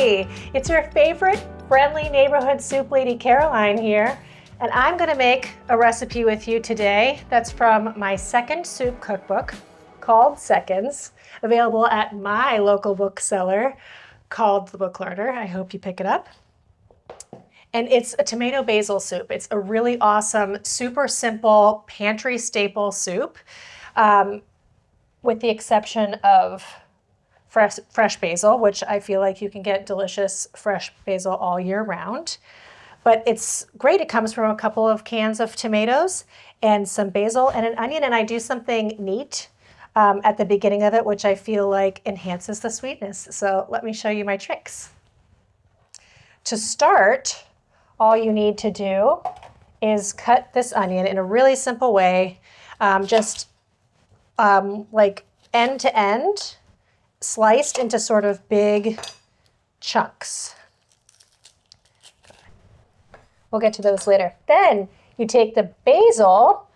Hey, it's your favorite friendly neighborhood soup lady Caroline here, and I'm gonna make a recipe with you today that's from my second soup cookbook called Seconds, available at my local bookseller called The Book Learner. I hope you pick it up. And it's a tomato basil soup. It's a really awesome, super simple pantry staple soup, with the exception of fresh basil, which I feel like you can get delicious fresh basil all year round. But it's great. It comes from a couple of cans of tomatoes and some basil and an onion, and I do something neat at the beginning of it, which I feel like enhances the sweetness. So let me show you my tricks. To start, all you need to do is cut this onion in a really simple way, like end to end, sliced into sort of big chunks. We'll get to those later. Then you take the basil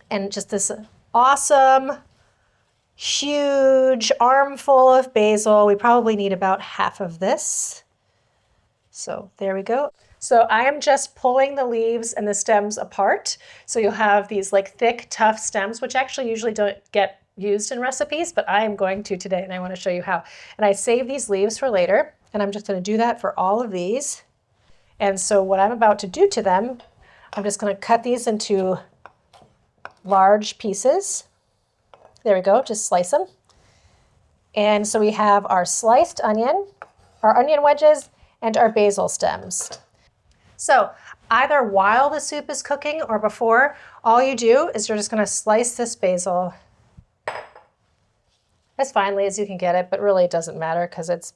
and just this awesome, huge armful of basil. We probably need about half of this. So there we go. So I am just pulling the leaves and the stems apart. So you'll have these like thick, tough stems, which actually usually don't get used in recipes, but I am going to today and I want to show you how. And I save these leaves for later, and I'm just going to do that for all of these. And so what I'm about to do to them, I'm just going to cut these into large pieces. There we go, just slice them. And so we have our sliced onion, our onion wedges, and our basil stems. So either while the soup is cooking or before, all you do is you're just going to slice this basil as finely as you can get it, but really it doesn't matter because it's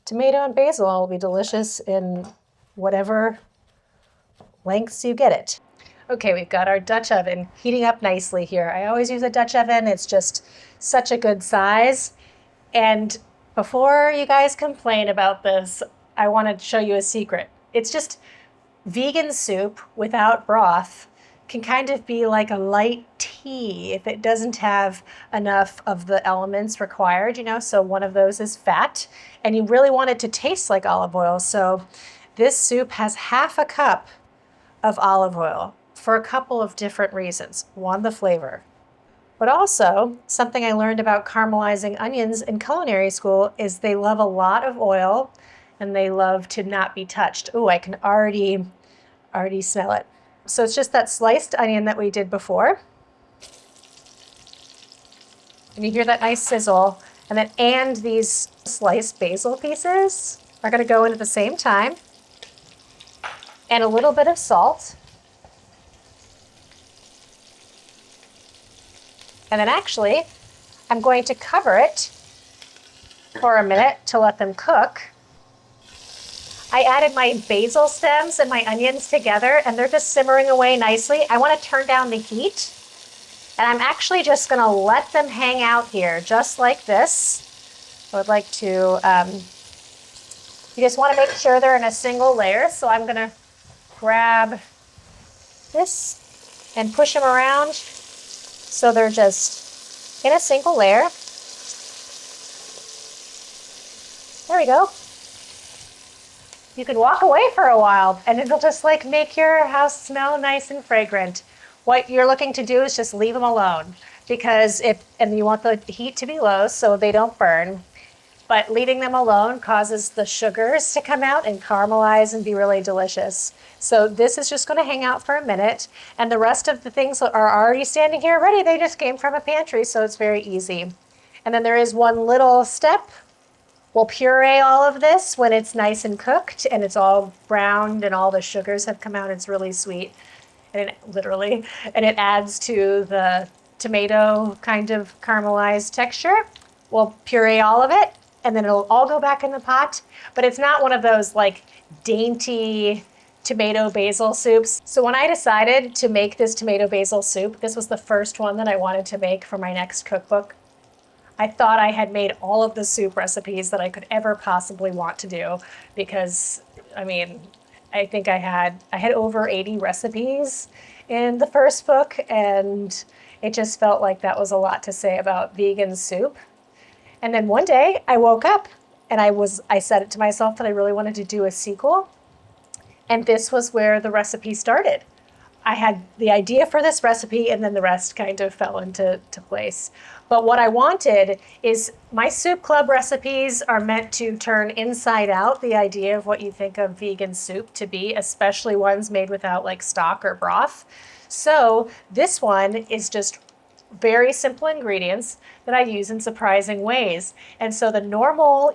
tomato and basil will be delicious in whatever lengths you get it. Okay, we've got our Dutch oven heating up nicely here. I always use a Dutch oven. It's just such a good size. And before you guys complain about this, I want to show you a secret. It's just vegan soup without broth can kind of be like a light tea if it doesn't have enough of the elements required, so one of those is fat, and you really want it to taste like olive oil. So this soup has half a cup of olive oil for a couple of different reasons. One, the flavor, but also something I learned about caramelizing onions in culinary school is they love a lot of oil and they love to not be touched. Oh, I can already smell it. So it's just that sliced onion that we did before. And you hear that nice sizzle. And these sliced basil pieces are going to go in at the same time. And a little bit of salt. And then actually, I'm going to cover it for a minute to let them cook. I added my basil stems and my onions together, and they're just simmering away nicely. I want to turn down the heat, and I'm actually just going to let them hang out here, just like this. I would like to, you just want to make sure they're in a single layer, so I'm going to grab this and push them around so they're just in a single layer. There we go. You can walk away for a while and it'll just like make your house smell nice and fragrant. What you're looking to do is just leave them alone because and you want the heat to be low so they don't burn, but leaving them alone causes the sugars to come out and caramelize and be really delicious. So this is just going to hang out for a minute, and the rest of the things are already standing here ready. They just came from a pantry, so it's very easy. And then there is one little step. We'll puree all of this when it's nice and cooked and it's all browned and all the sugars have come out. It's really sweet, and it adds to the tomato kind of caramelized texture. We'll puree all of it and then it'll all go back in the pot, but it's not one of those like dainty tomato basil soups. So when I decided to make this tomato basil soup, this was the first one that I wanted to make for my next cookbook. I thought I had made all of the soup recipes that I could ever possibly want to do because, I think I had over 80 recipes in the first book, and it just felt like that was a lot to say about vegan soup. And then one day I woke up And I said it to myself that I really wanted to do a sequel. And this was where the recipe started. I had the idea for this recipe, and then the rest kind of fell into place. But what I wanted is, my soup club recipes are meant to turn inside out the idea of what you think of vegan soup to be, especially ones made without like stock or broth. So this one is just very simple ingredients that I use in surprising ways. And so the normal,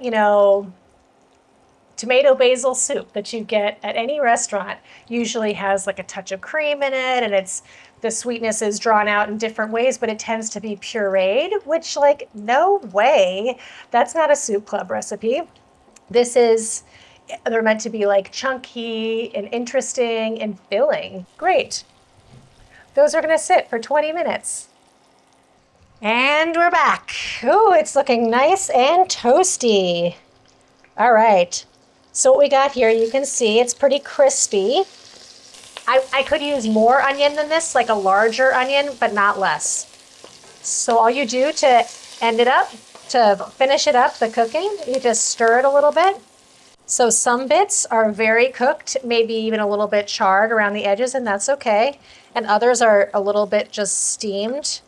tomato basil soup that you get at any restaurant usually has like a touch of cream in it, and the sweetness is drawn out in different ways, but it tends to be pureed, which, like, no way. That's not a soup club recipe. They're meant to be like chunky and interesting and filling. Great. Those are going to sit for 20 minutes. And we're back. Ooh, it's looking nice and toasty. All right. So what we got here, you can see it's pretty crispy. I could use more onion than this, like a larger onion, but not less. So all you do to finish it up, the cooking, you just stir it a little bit. So some bits are very cooked, maybe even a little bit charred around the edges, and that's okay. And others are a little bit just steamed.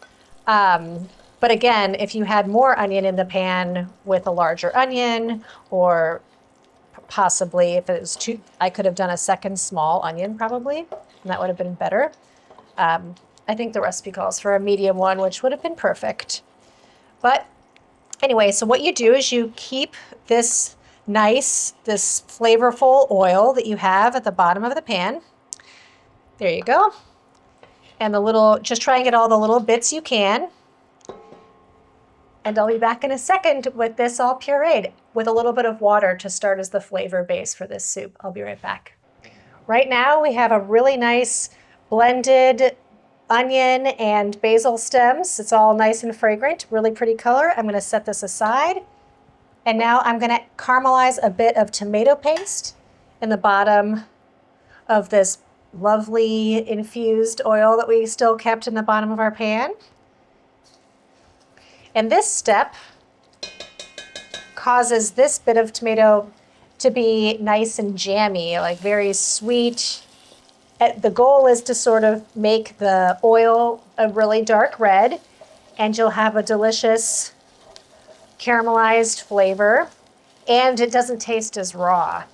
But again, if you had more onion in the pan with a larger onion, or possibly if it was I could have done a second small onion probably, and that would have been better. I think the recipe calls for a medium one, which would have been perfect. But anyway, so what you do is you keep this flavorful oil that you have at the bottom of the pan. There you go. And just try and get all the little bits you can. And I'll be back in a second with this all pureed, with a little bit of water to start as the flavor base for this soup. I'll be right back. Right now we have a really nice blended onion and basil stems. It's all nice and fragrant, really pretty color. I'm going to set this aside. And now I'm going to caramelize a bit of tomato paste in the bottom of this lovely infused oil that we still kept in the bottom of our pan. And this step causes this bit of tomato to be nice and jammy, like very sweet. The goal is to sort of make the oil a really dark red, and you'll have a delicious caramelized flavor, and it doesn't taste as raw.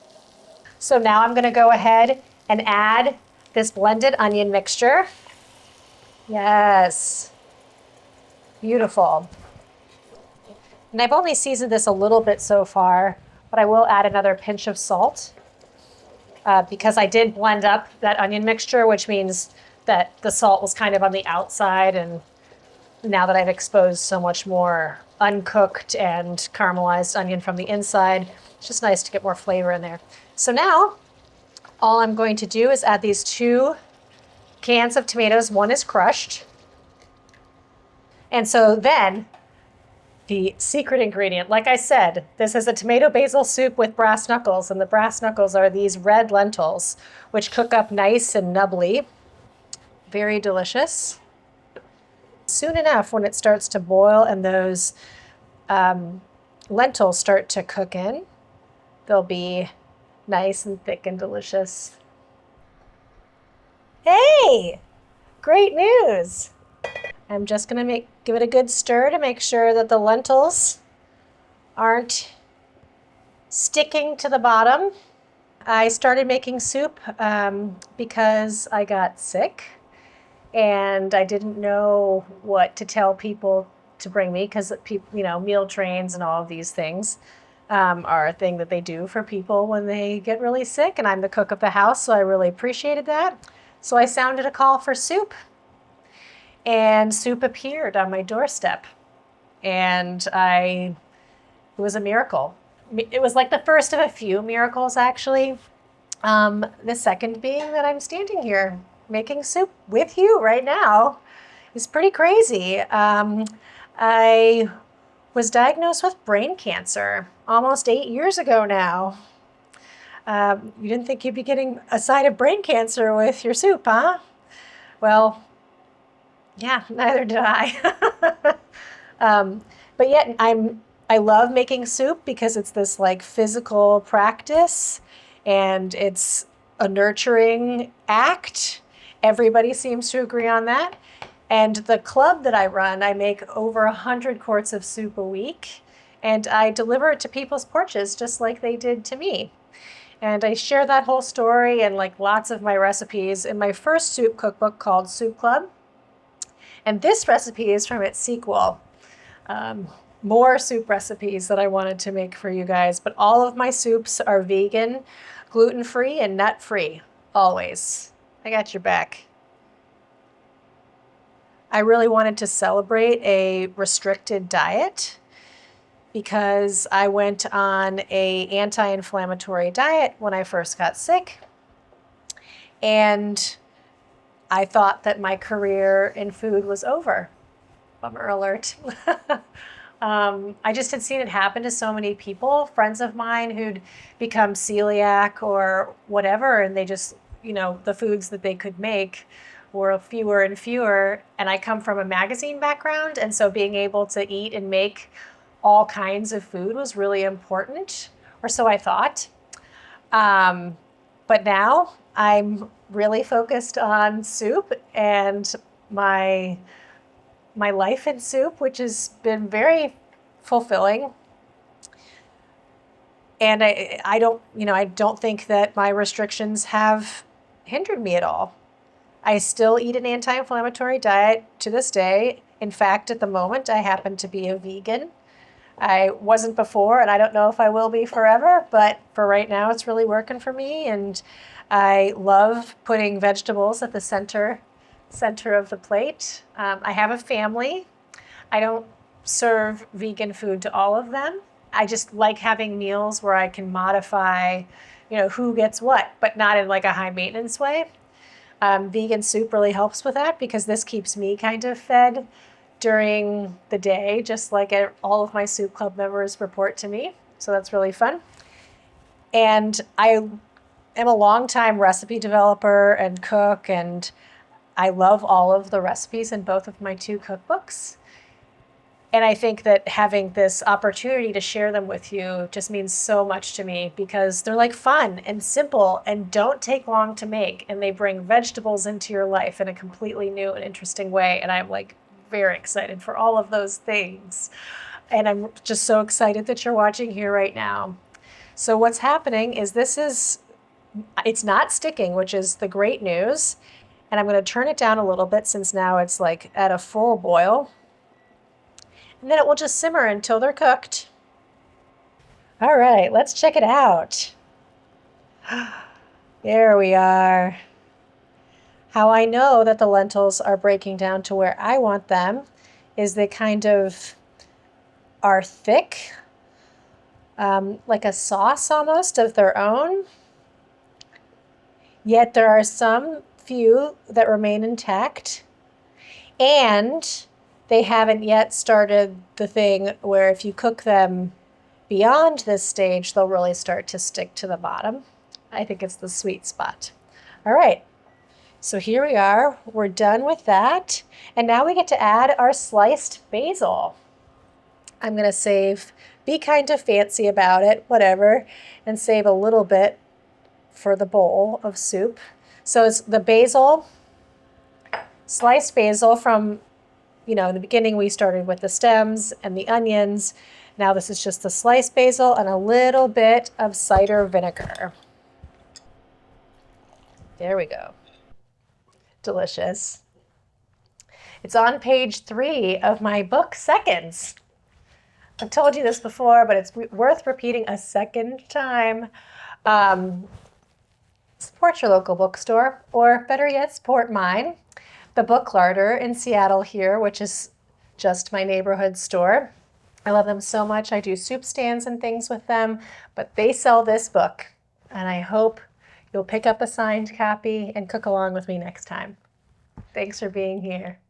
So now I'm going to go ahead and add this blended onion mixture. Yes. Beautiful. And I've only seasoned this a little bit so far, but I will add another pinch of salt because I did blend up that onion mixture, which means that the salt was kind of on the outside, and now that I've exposed so much more uncooked and caramelized onion from the inside, it's just nice to get more flavor in there. So now all I'm going to do is add these 2 cans of tomatoes. One is crushed. And so then the secret ingredient, like I said, this is a tomato basil soup with brass knuckles, and the brass knuckles are these red lentils, which cook up nice and nubbly. Very delicious. Soon enough, when it starts to boil and those lentils start to cook in, they'll be nice and thick and delicious. Hey, great news. I'm just gonna give it a good stir to make sure that the lentils aren't sticking to the bottom. I started making soup because I got sick, and I didn't know what to tell people to bring me, because meal trains and all of these things are a thing that they do for people when they get really sick, and I'm the cook of the house, so I really appreciated that. So I sounded a call for soup, and soup appeared on my doorstep, and it was a miracle. It was like the first of a few miracles, actually. The second being that I'm standing here making soup with you right now. It's pretty crazy. I was diagnosed with brain cancer almost 8 years ago now. You didn't think you'd be getting a side of brain cancer with your soup, huh? Well, yeah, neither did I. But yet I I love making soup because it's this like physical practice and it's a nurturing act. Everybody seems to agree on that. And the club that I run, I make over 100 quarts of soup a week and I deliver it to people's porches just like they did to me. And I share that whole story and like lots of my recipes in my first soup cookbook called Soup Club. And this recipe is from its sequel. More soup recipes that I wanted to make for you guys, but all of my soups are vegan, gluten-free, and nut-free, always. I got your back. I really wanted to celebrate a restricted diet because I went on a anti-inflammatory diet when I first got sick. And I thought that my career in food was over. Bummer alert. I just had seen it happen to so many people, friends of mine who'd become celiac or whatever, and they just, the foods that they could make were fewer and fewer. And I come from a magazine background, and so being able to eat and make all kinds of food was really important, or so I thought. But now I'm really focused on soup and my life in soup, which has been very fulfilling. And I don't think that my restrictions have hindered me at all. I still eat an anti-inflammatory diet to this day. In fact, at the moment, I happen to be a vegan. I wasn't before, and I don't know if I will be forever, but for right now, it's really working for me. And I love putting vegetables at the center of the plate. I have a family. I don't serve vegan food to all of them. I just like having meals where I can modify, who gets what, but not in like a high maintenance way. Vegan soup really helps with that because this keeps me kind of fed during the day, just like all of my soup club members report to me. So that's really fun. And I am a longtime recipe developer and cook, and I love all of the recipes in both of my 2 cookbooks. And I think that having this opportunity to share them with you just means so much to me because they're like fun and simple and don't take long to make. And they bring vegetables into your life in a completely new and interesting way. And I'm like very excited for all of those things. And I'm just so excited that you're watching here right now. So what's happening is it's not sticking, which is the great news. And I'm going to turn it down a little bit since now it's like at a full boil. And then it will just simmer until they're cooked. All right, let's check it out. There we are. How I know that the lentils are breaking down to where I want them is they kind of are thick, like a sauce almost of their own. Yet there are some few that remain intact. And they haven't yet started the thing where if you cook them beyond this stage, they'll really start to stick to the bottom. I think it's the sweet spot. All right, so here we are. We're done with that. And now we get to add our sliced basil. I'm going to be kind of fancy about it, whatever, and save a little bit for the bowl of soup. So it's the basil, sliced basil from, in the beginning we started with the stems and the onions. Now this is just the sliced basil and a little bit of cider vinegar. There we go. Delicious. It's on page 3 of my book, Seconds. I've told you this before, but it's worth repeating a second time. Support your local bookstore, or better yet, support mine. The Book Larder in Seattle here, which is just my neighborhood store. I love them so much. I do soup stands and things with them, but they sell this book, and I hope you'll pick up a signed copy and cook along with me next time. Thanks for being here.